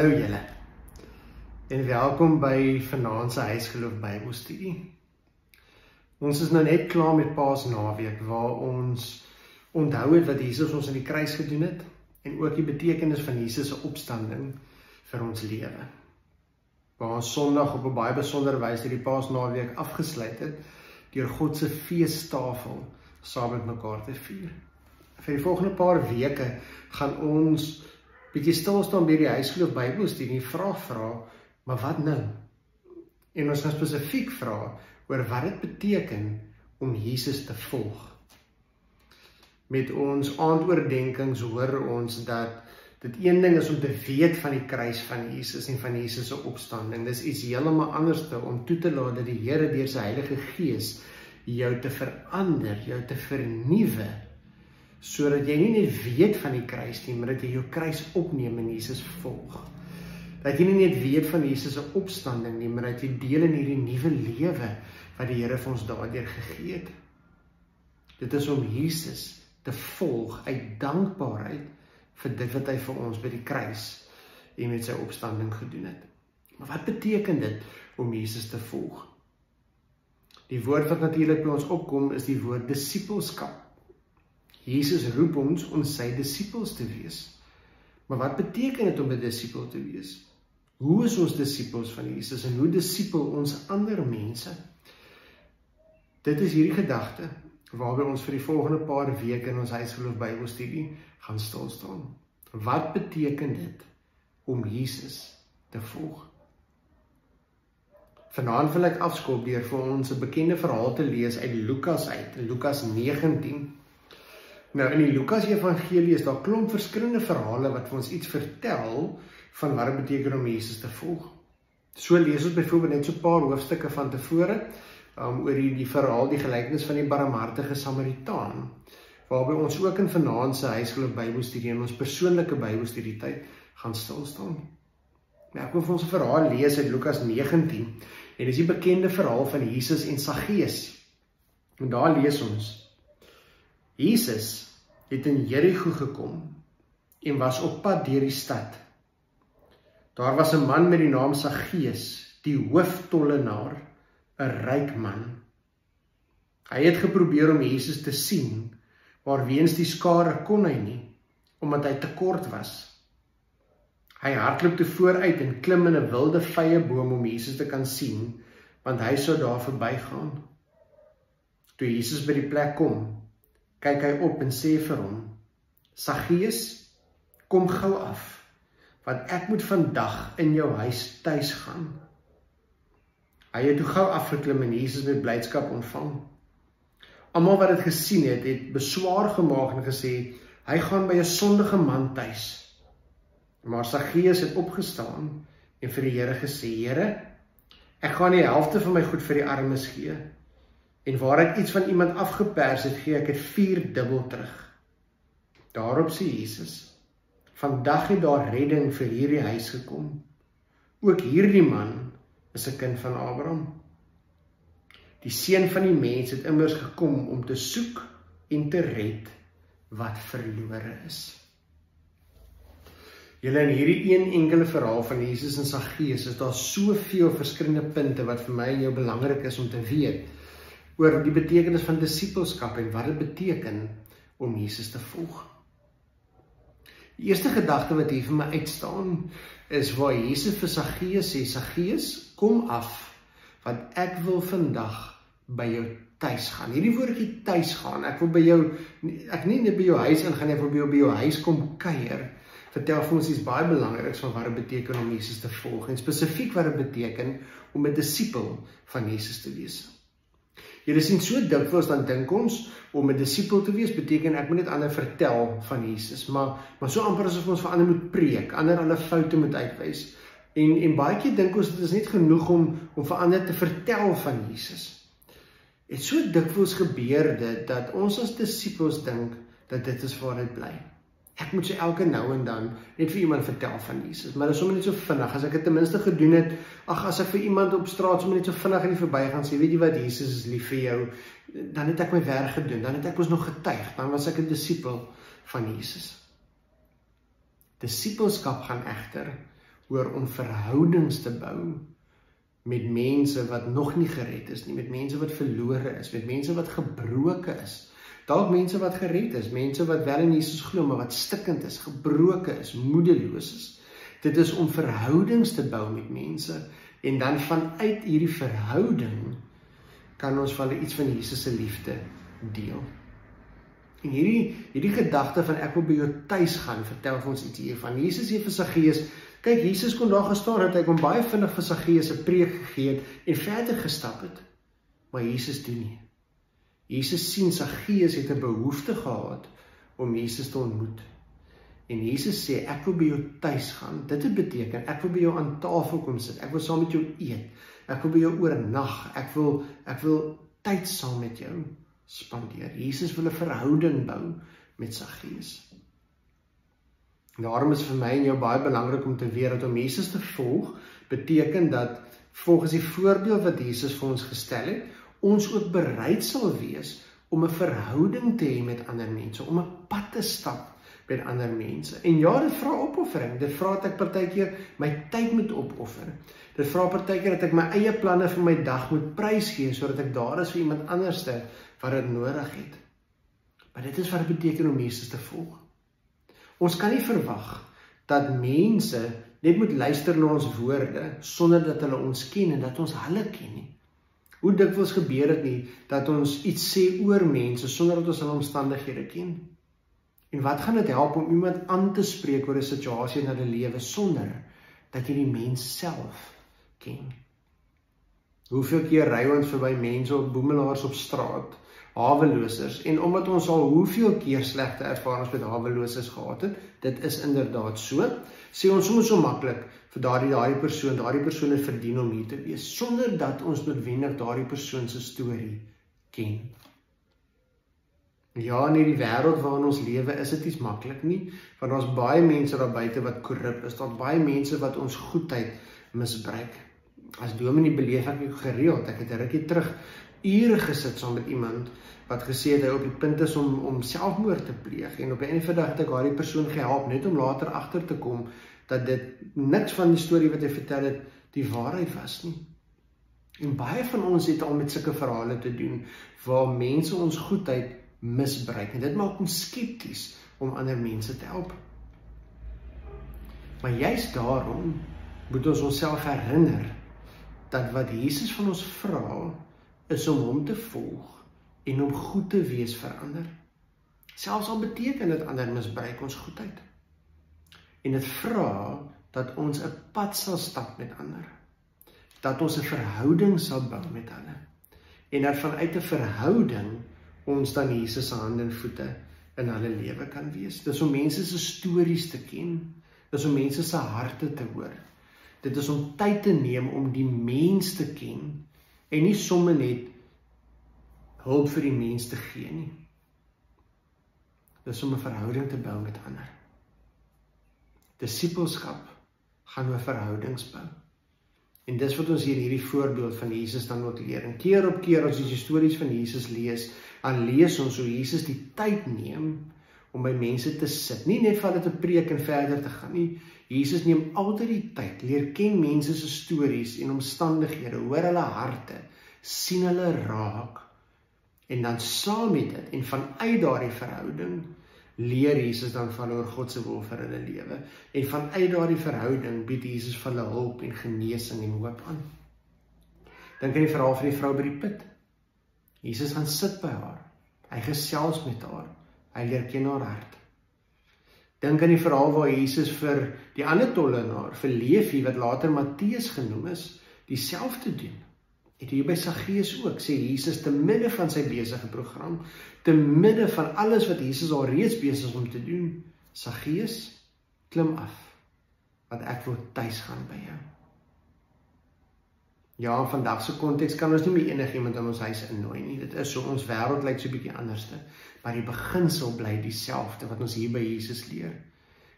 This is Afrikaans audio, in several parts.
Hallo julle en welkom by vanaand se Huisgeloof Bybelstudie. Ons is nou net klaar met Paasnaweek waar ons onthou het wat Jesus ons aan die kruis gedoen het en ook die betekenis van Jesus se opstanding vir ons lewe. Waar ons Sondag op 'n baie besondere wyse die Paasnaweek afgesluit het deur God se feestafel saam met mekaar te vier. Vir die volgende paar weke gaan ons bietjie stil staan by die Huisgeloof Bybelstudie en vra, maar wat nou? En ons gaan spesifiek vra oor wat dit beteken om Jesus te volg. Met ons aandoordenkings hoor ons dat dit een ding is om te weet van die kruis van Jesus en van Jesus se opstanding. Dis iets heeltemal anderste om toe te laat dat die Here deur sy Heilige Gees jou te verander, jou te vernuwe, sodat jy nie net weet van die kruis nie, maar dat jy jou kruis opneem en Jesus volg. Dat jy nie net weet van Jesus se opstanding nie, maar dat jy deel in hierdie nuwe lewe wat die Here vir ons daardeur gegee het. Dit is om Jesus te volg uit dankbaarheid vir dit wat hy vir ons by die kruis en met sy opstanding gedoen het. Maar wat beteken dit om Jesus te volg? Die woord wat natuurlik by ons opkom is die woord disippelskap. Jesus roep ons om sy disippels te wees. Maar wat beteken dit om 'n disipel te wees? Hoe is ons disippels van Jesus en hoe disipel ons ander mense? Dit is hierdie gedagte waarby ons vir die volgende paar weke in ons Huisgeloof Bybelstudie gaan stil staan. Wat beteken dit om Jesus te volg? Vanaand wil ek afskop deur vir ons 'n bekende verhaal te lees uit Lukas 19. Nou in die Lukas Evangelie is daar klomp verskillende verhale wat vir ons iets vertel van wat dit beteken om Jesus te volg. So lees ons byvoorbeeld net so 'n paar hoofstukke van tevore oor die verhaal, die gelykenis van die barmhartige Samaritaan, waarby ons ook in vanaand se Huisgeloof Bybelstudie en ons persoonlike Bybelstudietyd gaan stil staan. Nou ek wil vir ons 'n verhaal lees uit Lukas 19 en dis die bekende verhaal van Jesus en Saggeus. En daar lees ons: Jesus het in Jerigo gekom en was op pad deur die stad. Daar was 'n man met die naam Saggeus, die hooftollenaar, 'n ryk man. Hy het geprobeer om Jesus te sien, maar weens die skare kon hy nie, omdat hy te kort was. Hy hardloop toe vooruit en klim in 'n wilde vyeboom om Jesus te kan sien, want hy sou daar verbygaan. Toe Jesus by die plek kom, kyk hy op en sê vir hom: Saggeus, kom gou af, want ek moet vandag in jou huis tuis gaan. Hy het toe gou afgeklim en Jesus met blydskap ontvang. Almal wat dit gesien het, het beswaar gemaak en gesê, hy gaan by 'n sondige man tuis. Maar Saggeus het opgestaan en vir die Here gesê: Here, ek gaan die helfte van my goed vir die armes gee. En waar ek iets van iemand afgepers het, gee ek dit 4-dubbel terug. Daarop sê Jesus: vandag het daar redding vir hierdie huis gekom. Ook hierdie man is 'n kind van Abraham. Die Seun van die Mens het immers gekom om te soek en te red wat verlore is. Julle, in hierdie een enkele verhaal van Jesus en Saggeus is daar soveel verskillende punte wat vir my en jou belangrik is om te weet oor die betekenis van disippelskap en wat dit beteken om Jesus te volg. Die eerste gedagte wat hier vir my uitstaan is waar Jesus vir Saggeus sê: Saggeus, kom af, want ek wil vandag by jou tuis gaan. Hierdie woordjie tuis gaan, ek wil by jou, ek nie net by jou huis ingaan, ek wil by jou huis kom kuier. Vertel vir ons iets baie belangriks van wat dit beteken om Jesus te volg en spesifiek wat dit beteken om 'n disipel van Jesus te wees. Julle sien, so dikwels dan dink ons om 'n disipel te wees beteken ek moet net ander vertel van Jesus, maar so amper asof ons vir ander moet preek, ander hulle foute moet uitwys. En baie keer dink ons dit is net genoeg om vir ander te vertel van Jesus. En so dikwels gebeur dit dat ons as disipels dink dat dit is waar dit bly. Ek moet so elke nou en dan net vir iemand vertel van Jesus, maar dit is sommer net so vinnig. As ek dit ten minste gedoen het, as ek vir iemand op straat sommer net so vinnig in die verbygaan sê, weet jy wat, Jesus is lief vir jou, dan het ek my werk gedoen, dan het ek ons nog getuig, dan was ek 'n disipel van Jesus. Disipelskap gaan egter oor om verhoudings te bou met mense wat nog nie gered is nie, met mense wat verlore is, met mense wat gebroke is. Dalk mense wat gered is, mense wat wel in Jesus glo, maar wat stikkend is, gebroke is, moedeloos is. Dit is om verhoudings te bou met mense, en dan vanuit hierdie verhouding kan ons vir hulle iets van Jesus se liefde deel. En hierdie gedagte van ek wil by jou tuis gaan, vertel vir ons iets hiervan. Jesus sê vir Saggeus, kyk, Jesus kon daar gestaan het, hy kon baie vinnig vir Saggeus 'n preek gegee het en verder gestap het. Maar Jesus doen nie. Jesus sien Saggeus het 'n behoefte gehad om Jesus te ontmoet. En Jesus sê, ek wil by jou tuis gaan. Dit beteken, ek wil by jou aan tafel kom sit, ek wil saam met jou eet, ek wil by jou oornag, ek wil tyd saam met jou spandeer. Jesus wil 'n verhouding bou met Saggeus. Daarom is vir my en jou baie belangrik om te weet dat om Jesus te volg, beteken dat volgens die voorbeeld wat Jesus vir ons gestel het, ons ook bereid sal wees om 'n verhouding te hê met ander mense, om 'n pad te stap met ander mense. En ja, dit vra opoffering. Dit vra dat ek partykeer my tyd moet opoffer. Dit vra partykeer dat ek my eie planne vir my dag moet prysgee, sodat ek daar is vir iemand anderste wat dit nodig het. Maar dit is wat dit beteken om Jesus te volg. Ons kan nie verwag dat mense net moet luister na ons woorde, sonder dat hulle ons ken en dat ons hulle ken nie. Hoe dikwels gebeur dit nie, dat ons iets sê oor mense, sonder dat ons hulle omstandighede ken? En wat gaan dit help om iemand aan te spreek oor 'n situasie in hulle lewe, sonder dat jy die mens self ken? Hoeveel keer ry ons verby mense op boemelaars op straat, hawelosers, en omdat ons al hoeveel keer slegte ervarings met hawelosers gehad het, dit is inderdaad so, sê ons soms so maklik vir daardie persoon het verdien om hier te wees, sonder dat ons noodwendig daardie persoon se storie ken. Ja, in hierdie wêreld waarin ons lewe is dit nie maklik nie, want daar's baie mense daar buite wat korrup is, daar's baie mense wat ons goedheid misbruik. As dominee beleef ek nie gereeld, ek het 'n rukkie terug ure gesit saam met iemand wat gesê het hy op die punt is om selfmoord te pleeg, en op 'n einde van die dag het ek daardie persoon gehelp, net om later agter te kom dat dit niks van die storie wat hy vertel het die waarheid was nie. En baie van ons het al met sulke verhale te doen waar mense ons goedheid misbruik, en dit maak ons skepties om ander mense te help. Maar juist daarom moet ons onsself herinner dat wat Jesus van ons vra is om hom te volg en om goed te wees vir ander. Selfs al beteken dit ander misbruik ons goedheid. En dit vra dat ons 'n pad sal stap met ander, dat ons 'n verhouding sal bou met hulle, en dat vanuit 'n verhouding ons dan Jesus se hande en voete in hulle lewe kan wees. Dis om mense se stories te ken, dis om mense se harte te hoor. Dit is om tyd te neem om die mens te ken, en nie sommer net hulp vir die mens te gee nie. Dis om 'n verhouding te bou met ander. Disippelskap gaan oor verhoudings bou. En dis wat ons hier in hierdie voorbeeld van Jesus dan ook leer. En keer op keer as ons die stories van Jesus lees, dan lees ons hoe Jesus die tyd neem om by mense te sit. Nie net van dit te preek en verder te gaan nie. Jesus neem altyd die tyd, leer ken mense se stories en omstandighede, hoor hulle harte, sien hulle raak, en dan saam met dit, en vanuit daardie verhouding, leer Jesus dan van oor God se wil vir hulle lewe. En vanuit daardie verhouding bied Jesus vir hulle hulp en genesing en hoop aan. Dink aan die verhaal van die vrou by die put. Jesus gaan sit by haar, hy gesels met haar, hy leer ken haar hart. Dink aan die verhaal waar Jesus vir die ander tollenaar, vir Levi, wat later Matteus genoem is, dieselfde doen. En hier by Saggeus ook, sê Jesus, te midde van sy besige program, te midde van alles wat Jesus al reeds besig is om te doen, Saggeus, klim af, want ek wil tuis gaan by jou. Ja, in vandag se konteks kan ons nie meer enigiemand in ons huis innooi nie. Dit is so, ons wêreld lyk so 'n bietjie anderste, maar die beginsel bly dieselfde wat ons hier by Jesus leer.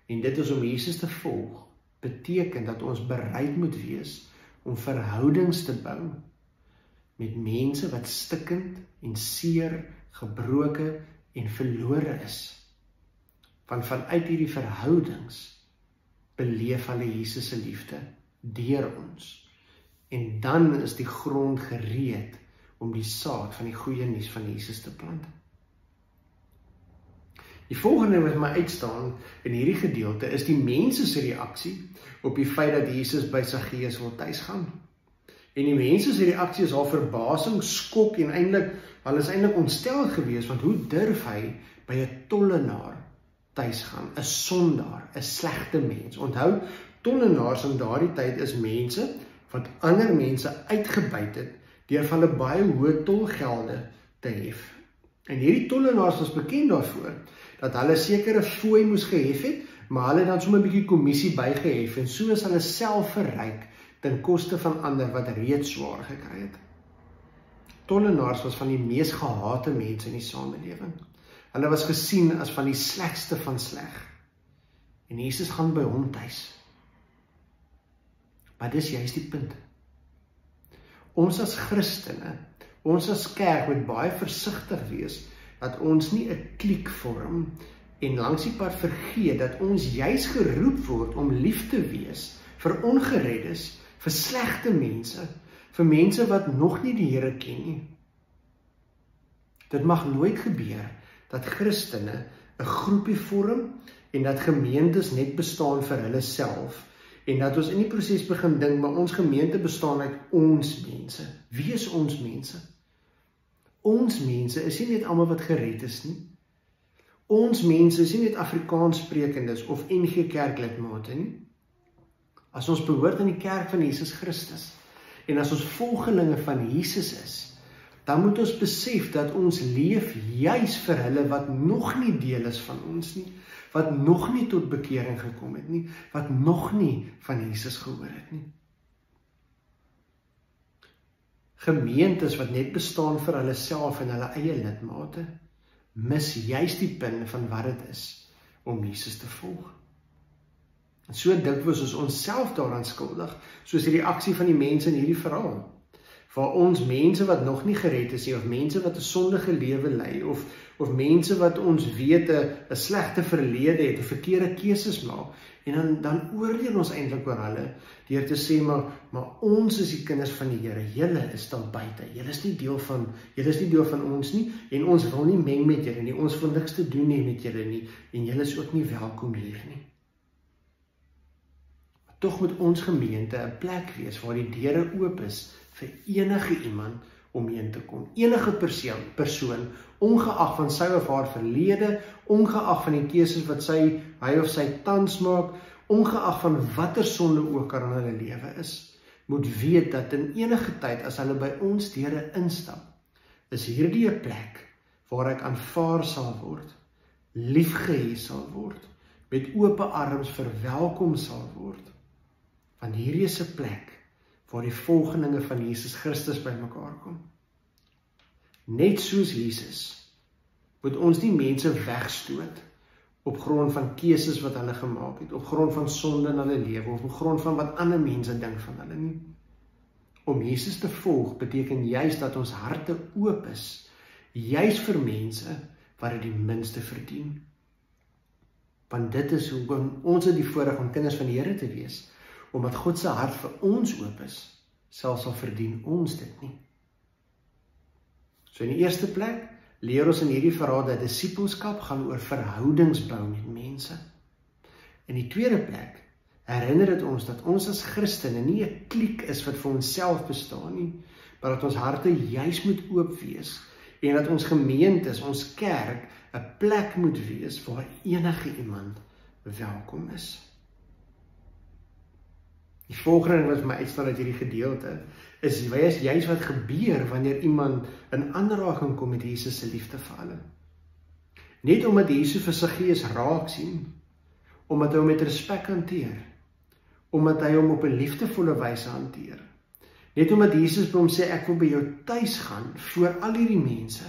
En dit is om Jesus te volg, beteken dat ons bereid moet wees om verhoudings te bou met mense wat stikkend en seer, gebroke en verlore is. Want vanuit hierdie verhoudings beleef hulle Jesus se liefde deur ons. En dan is die grond gereed om die saad van die goeie nuus van Jesus te plant. Die volgende wat my uitstaan in hierdie gedeelte is die mense se reaksie op die feit dat Jesus by Saggeus wil tuis gaan. En die mense se reaksie is al verbasing, skok en hulle is eintlik ontstel geweest, want hoe durf hy by 'n tollenaar tuis gaan, 'n sondaar, 'n slegte mens. Onthou, tollenaars in daardie tyd is mense wat ander mense uitgebuit het deur van hulle baie hoë tolgelde te hef. En hierdie tollenaars was bekend daarvoor dat hulle sekere fooi moes gehef het, maar hulle het dan sommer 'n bietjie kommissie bygehef en so is hulle self verryk ten koste van ander wat reeds swaar gekry het. Tollenaars was van die mees gehate mense in die samelewing. Hulle was gesien as van die slegste van sleg. En Jesus gaan by hom tuis. Maar dis juist die punt. Ons as Christene, ons as kerk moet baie versigtig wees dat ons nie 'n kliek vorm en langs die pad vergeet dat ons juis geroep word om lief te wees vir ongereddes, vir slegte mense, vir mense wat nog nie die Here ken nie. Dit mag nooit gebeur dat Christene 'n groepie vorm en dat gemeentes net bestaan vir hulle self en dat ons in die proses begin dink, maar ons gemeente bestaan uit ons mense. Wie is ons mense? Ons mense is nie net almal wat gered is nie. Ons mense is nie net Afrikaans sprekendes of NG Kerk lidmate nie. As ons behoort aan die kerk van Jesus Christus en as ons volgelinge van Jesus is, dan moet ons besef dat ons leef juis vir hulle wat nog nie deel is van ons nie, wat nog nie tot bekering gekom het nie, wat nog nie van Jesus gehoor het nie. Gemeentes wat net bestaan vir hulle self en hulle eie lidmate, mis juis die punt van wat dit is om Jesus te volg. En so dikwels is ons self daaraan skuldig, soos die reaksie van die mense in hierdie verhaal. Waar ons mense wat nog nie gered is nie, of mense wat 'n sondige lewe lei, of mense wat ons weet 'n slegte verlede het, of verkeerde keuses maak, en dan oordeel ons eintlik oor hulle, deur te sê, maar ons is die kinders van die Here, julle is daar buite, julle is nie deel van ons nie, en ons wil nie meng met julle nie, ons wil niks te doen nie met julle nie, en julle is ook nie welkom hier nie. Tog moet ons gemeente 'n plek wees waar die deure oop is vir enige iemand om heen te kom. Enige persoon, ongeag van sy of haar verlede, ongeag van die keuses wat hy of sy tans maak, ongeag van watter sonde ook al in hulle lewe is, moet weet dat in enige tyd as hulle by ons deure instap, is hierdie 'n plek waar ek aanvaar sal word, liefgehê sal word, met oop arms verwelkom sal word. Want hierdie is 'n plek waar die volgelinge van Jesus Christus by mekaar kom. Net soos Jesus, moet ons nie mense wegstoot op grond van keuses wat hulle gemaak het, op grond van sonde in hulle lewe, of op grond van wat ander mense dink van hulle nie. Om Jesus te volg beteken juis dat ons harte oop is, juis vir mense wat dit die minste verdien. Want dit is hoe ons het die voorreg om kinders van die Here te wees, omdat God se hart vir ons oop is, selfs al verdien ons dit nie. So in die eerste plek, leer ons in hierdie verhaal dat disippelskap gaan oor verhoudingsbou met mense. In die tweede plek, herinner dit ons dat ons as Christene nie 'n kliek is wat vir onsself bestaan nie, maar dat ons harte juis moet oop wees, en dat ons gemeentes, ons kerk, 'n plek moet wees waar enige iemand welkom is. Die volgende wat my uitstaan uit hierdie gedeelte is juist wat gebeur wanneer iemand in aanraking kom met Jesus se liefde vir hulle. Net omdat Jesus vir Saggeus raak sien, omdat hy hom met respek hanteer, omdat hy hom op 'n liefdevolle wyse hanteer. Net omdat Jesus by hom sê ek wil by jou tuis gaan voor al hierdie mense,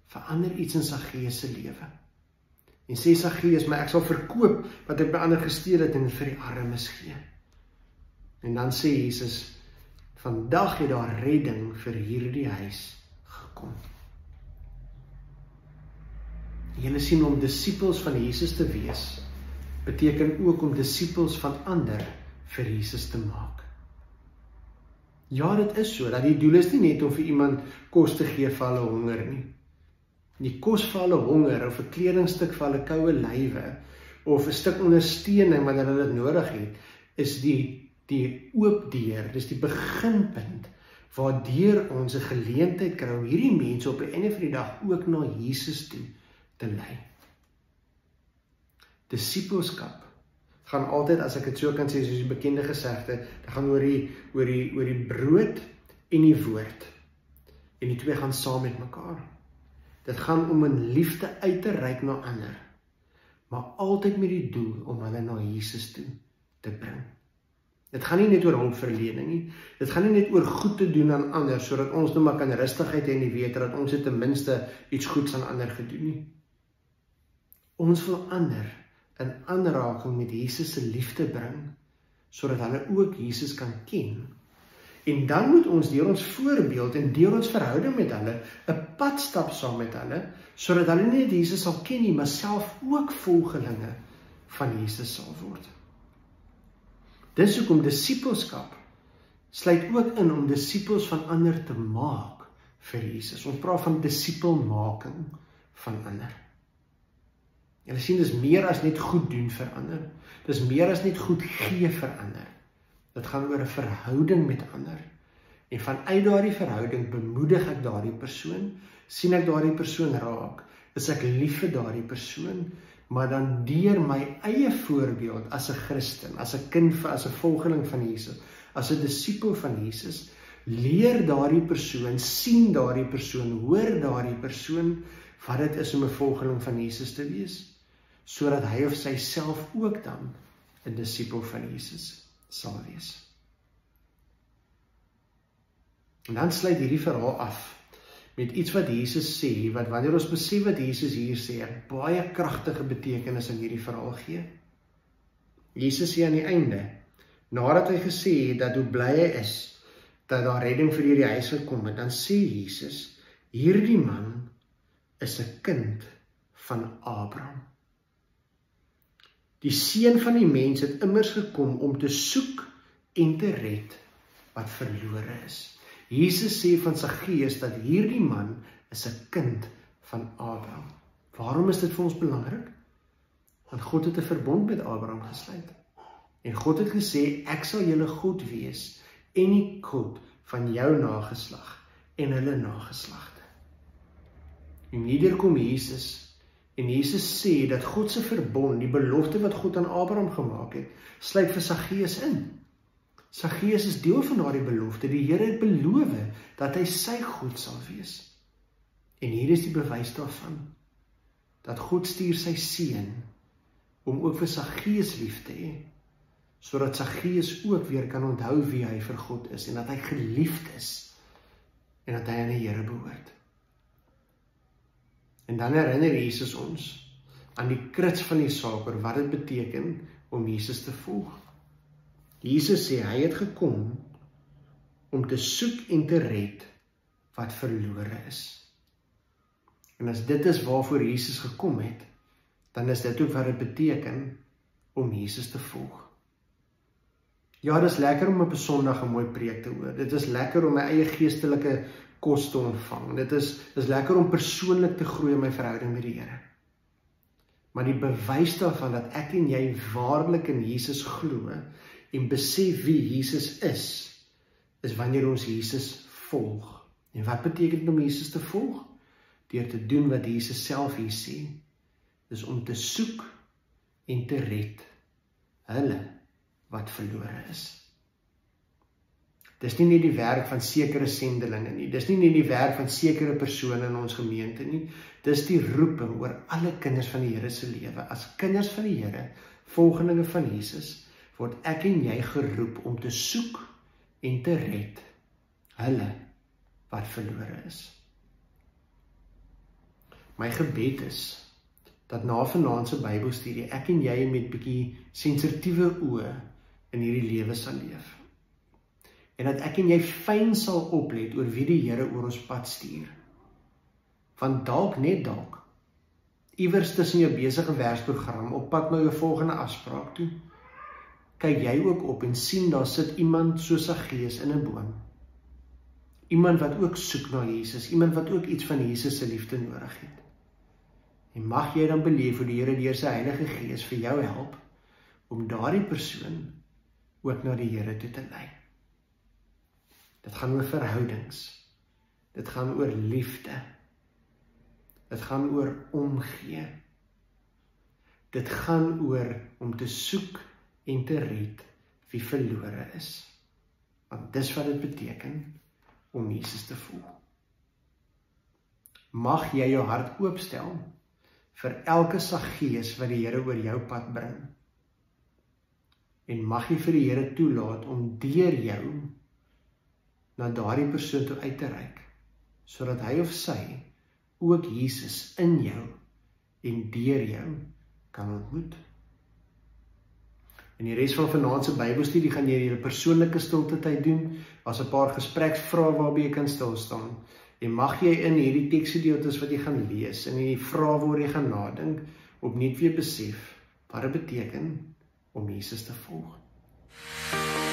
verander iets in Saggeus se lewe. En sê Saggeus, maar ek sal verkoop wat ek by ander gesteel het en vir die armes gee. En dan sê Jesus, vandag het daar redding vir hierdie huis gekom. Julle sien om disippels van Jesus te wees, beteken ook om disippels van ander vir Jesus te maak. Ja, dit is so, dat die doel is nie net om vir iemand kos te gee vir hulle honger nie. Die kos vir hulle honger, of 'n kledingstuk vir hulle koue lywe, of 'n stuk ondersteuning wanneer hulle dit nodig het, is die oop deur, dis die beginpunt, waardeur ons 'n geleentheid kry om hierdie mense op die einde van die dag ook na Jesus toe te lei. Disippelskap gaan altyd, as ek dit so kan sê, soos die bekende gesegde, dit gaan oor die brood en die woord. En die twee gaan saam met mekaar. Dit gaan om in liefde uit te reik na ander, maar altyd met die doel om hulle na Jesus toe te bring. Dit gaan nie net oor hulpverlening nie, dit gaan nie net oor goed te doen aan ander, sodat ons nou maar kan rustigheid hê en die weet dat ons het ten minste iets goeds aan ander gedoen nie. Ons wil ander in aanraking met Jesus se liefde bring, sodat hulle ook Jesus kan ken. En dan moet ons deur ons voorbeeld en deur ons verhouding met hulle 'n pad stap saam met hulle, sodat hulle nie net Jesus sal ken nie, maar self ook volgelinge van Jesus sal word. Dis hoekom disippelskap sluit ook in om disippels van ander te maak vir Jesus. Ons praat van disipelmaking van ander. Julle sien, dis meer as net goed doen vir ander. Dis meer as net goed gee vir ander. Dit gaan oor 'n verhouding met ander. En vanuit daardie verhouding bemoedig ek daardie persoon, sien ek daardie persoon raak, is ek lief vir daardie persoon, maar dan deur my eie voorbeeld as 'n Christen, as 'n kind, as 'n volgeling van Jesus, as 'n disipel van Jesus, leer daardie persoon, sien daardie persoon, hoor daardie persoon, wat dit is om 'n volgeling van Jesus te wees, sodat hy of sy self ook dan 'n disipel van Jesus sal wees. En dan sluit hierdie verhaal af met iets wat Jesus sê, wat wanneer ons besef wat Jesus hier sê, 'n baie kragtige betekenis in hierdie verhaal gee. Jesus sê aan die einde, nadat hy gesê het dat hoe bly hy is, dat daar redding vir hierdie huis gekom het, dan sê Jesus, hierdie man is 'n kind van Abraham. Die seun van die mens het immers gekom om te soek en te red wat verlore is. Jesus sê van sy gees dat hierdie man is 'n kind van Abraham. Waarom is dit vir ons belangrik? Want God het 'n verbond met Abraham gesluit. En God het gesê, ek sal julle God wees en die God van jou nageslag en hulle nageslagte. En hierdeur kom Jesus, en Jesus sê dat God se verbond, die belofte wat God aan Abraham gemaak het, sluit vir Saggeus in. Saggeus is deel van daardie belofte. Die Here het beloof dat hy sy God sal wees. En hier is die bewys daarvan, dat God stuur sy seun om ook vir Saggeus lief te hê, sodat Saggeus ook weer kan onthou wie hy vir God is, en dat hy geliefd is, en dat hy aan die Here behoort. En dan herinner Jesus ons aan die kruts van die saak oor wat dit beteken om Jesus te volg. Jesus sê, hy het gekom om te soek en te red wat verlore is. En as dit is waarvoor Jesus gekom het, dan is dit ook wat dit beteken om Jesus te volg. Ja, dit is lekker om op 'n Sondag 'n mooi preek te hoor. Dit is lekker om my eie geestelike kos te ontvang. Dit is lekker om persoonlik te groei in my verhouding met die Here. Maar die bewys daarvan dat ek en jy waarlik in Jesus glo en besef wie Jesus is wanneer ons Jesus volg. En wat beteken dit om Jesus te volg? Deur te doen wat Jesus self hier sê, is om te soek en te red hulle wat verlore is. Dis nie net die werk van sekere sendelinge nie, dis nie net die werk van sekere persone in ons gemeente nie, dis die roeping oor alle kinders van die Here se lewe. As kinders van die Here, volgelinge van Jesus, word ek en jy geroep om te soek en te red hulle wat verlore is. My gebed is dat na vanaand se Bybelstudie ek en jy met bietjie sensitiewe oë in hierdie lewe sal leef. En dat ek en jy fyn sal oplet oor wie die Here oor ons pad stuur. Want dalk, net dalk, iewers tussen jou besige werksprogram op pad na jou volgende afspraak toe, kyk jy ook op en sien daar sit iemand soos 'n gees in 'n boom. Iemand wat ook soek na Jesus, iemand wat ook iets van Jesus se liefde nodig het. En mag jy dan beleef hoe die Here deur sy Heilige Gees vir jou help om daardie persoon ook na die Here toe te lei. Dit gaan oor verhoudings. Dit gaan oor liefde. Dit gaan oor omgee. Dit gaan oor om te soek en te red wie verlore is. Want dis wat dit beteken om Jesus te volg. Mag jy jou hart oopstel vir elke saggees wat die Here oor jou pad bring. En mag jy vir die Here toelaat om deur jou na daardie persoon toe uit te reik, sodat hy of sy ook Jesus in jou en deur jou kan ontmoet. In die res van vanaand se Bybelstudie gaan jy 'n persoonlike stilte tyd doen, as 'n paar gespreksvrae waarby jy kan stil staan. En mag jy in hierdie teksgedeeltes wat jy gaan lees, en die vrae waaroor jy gaan nadink, opnuut weer besef wat dit beteken om Jesus te volg.